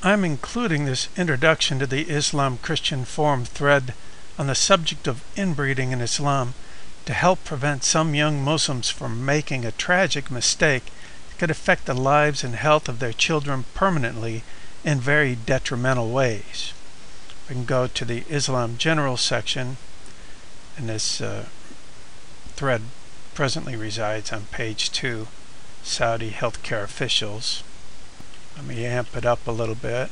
I'm including this introduction to the Islam Christian Forum thread on the subject of inbreeding in Islam to help prevent some young Muslims from making a tragic mistake that could affect the lives and health of their children permanently in very detrimental ways. We can go to the Islam General section, and this thread presently resides on page 2, Saudi healthcare officials. Let me amp it up a little bit.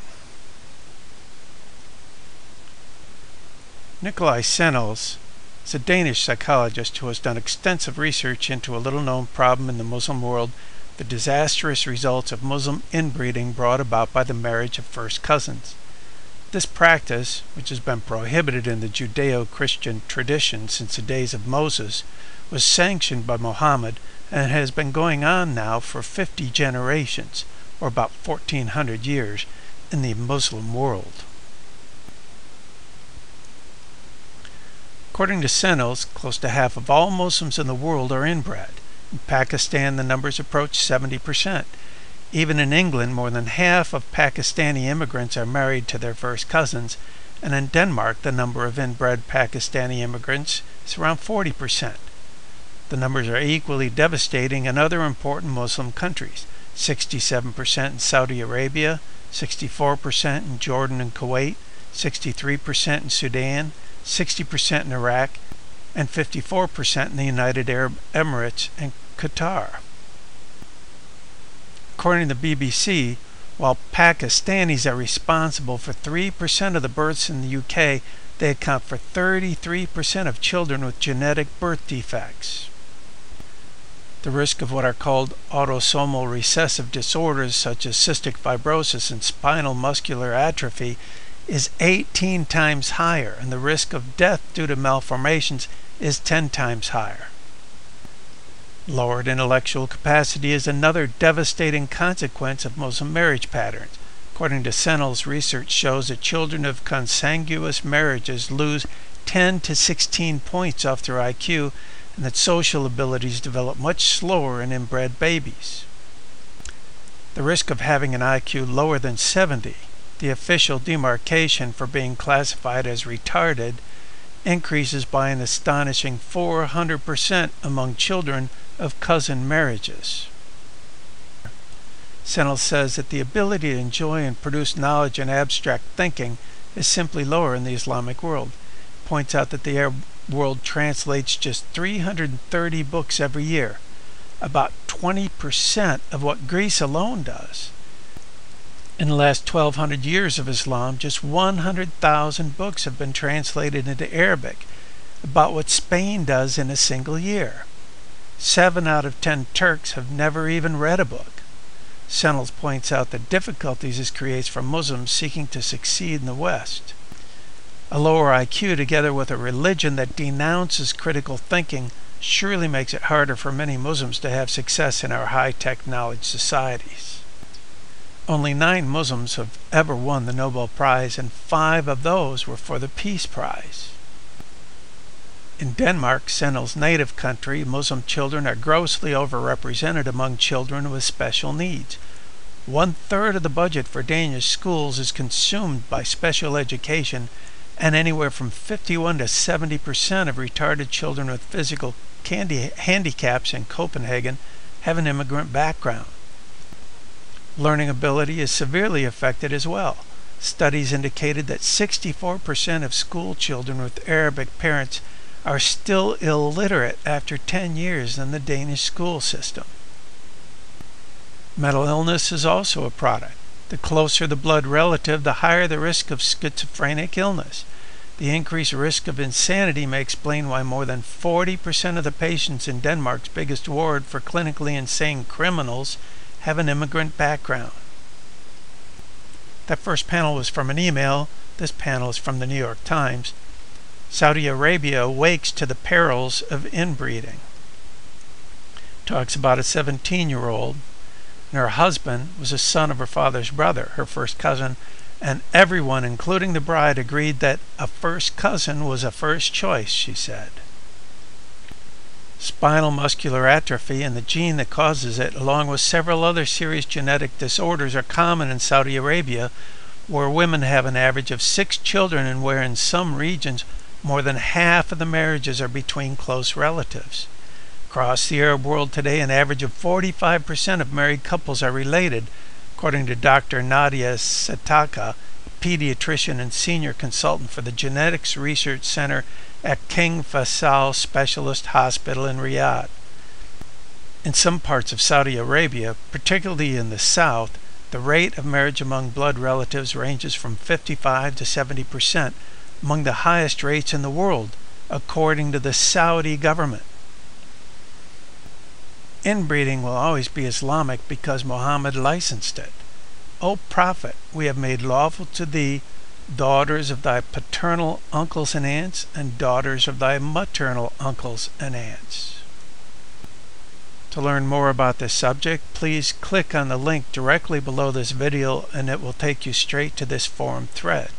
Nikolai Sennels is a Danish psychologist who has done extensive research into a little-known problem in the Muslim world, the disastrous results of Muslim inbreeding brought about by the marriage of first cousins. This practice, which has been prohibited in the Judeo-Christian tradition since the days of Moses, was sanctioned by Muhammad and has been going on now for 50 generations, or about 1400 years, in the Muslim world. According to Sennels, close to half of all Muslims in the world are inbred. In Pakistan, the numbers approach 70%. Even in England, more than half of Pakistani immigrants are married to their first cousins, and in Denmark, the number of inbred Pakistani immigrants is around 40%. The numbers are equally devastating in other important Muslim countries: 67% in Saudi Arabia, 64% in Jordan and Kuwait, 63% in Sudan, 60% in Iraq, and 54% in the United Arab Emirates and Qatar. According to the BBC, while Pakistanis are responsible for 3% of the births in the UK, they account for 33% of children with genetic birth defects. The risk of what are called autosomal recessive disorders such as cystic fibrosis and spinal muscular atrophy is 18 times higher, and the risk of death due to malformations is 10 times higher. Lowered intellectual capacity is another devastating consequence of Muslim marriage patterns. According to Sennels, research shows that children of consanguineous marriages lose 10 to 16 points off their IQ, and that social abilities develop much slower in inbred babies. The risk of having an IQ lower than 70, the official demarcation for being classified as retarded, increases by an astonishing 400% among children of cousin marriages. Sennels says that the ability to enjoy and produce knowledge and abstract thinking is simply lower in the Islamic world. He points out that the Arab world translates just 330 books every year, about 20% of what Greece alone does. In the last 1200 years of Islam, just 100,000 books have been translated into Arabic, about what Spain does in a single year. 7 out of 10 Turks have never even read a book. Sennels points out the difficulties this creates for Muslims seeking to succeed in the West. A lower IQ, together with a religion that denounces critical thinking, surely makes it harder for many Muslims to have success in our high-tech knowledge societies. Only 9 Muslims have ever won the Nobel Prize, and 5 of those were for the Peace Prize. In Denmark, Sennels' native country, Muslim children are grossly overrepresented among children with special needs. 1/3 of the budget for Danish schools is consumed by special education, and anywhere from 51 to 70% of retarded children with physical handicaps in Copenhagen have an immigrant background. Learning ability is severely affected as well. Studies indicated that 64% of school children with Arabic parents are still illiterate after 10 years in the Danish school system. Mental illness is also a product. The closer the blood relative, the higher the risk of schizophrenic illness. The increased risk of insanity may explain why more than 40% of the patients in Denmark's biggest ward for clinically insane criminals have an immigrant background. That first panel was from an email. This panel is from the New York Times. Saudi Arabia awakes to the perils of inbreeding. Talks about a 17-year-old, and her husband was a son of her father's brother, her first cousin, and everyone, including the bride, agreed that a first cousin was a first choice, she said. Spinal muscular atrophy and the gene that causes it, along with several other serious genetic disorders, are common in Saudi Arabia, where women have an average of 6 children and where in some regions more than half of the marriages are between close relatives. Across the Arab world today, an average of 45% of married couples are related, according to Dr. Nadia Sataka, pediatrician and senior consultant for the Genetics Research Center at King Faisal Specialist Hospital in Riyadh. In some parts of Saudi Arabia, particularly in the south, the rate of marriage among blood relatives ranges from 55 to 70%, among the highest rates in the world, according to the Saudi government. Inbreeding will always be Islamic because Muhammad licensed it. O Prophet, we have made lawful to thee daughters of thy paternal uncles and aunts and daughters of thy maternal uncles and aunts. To learn more about this subject, please click on the link directly below this video and it will take you straight to this forum thread.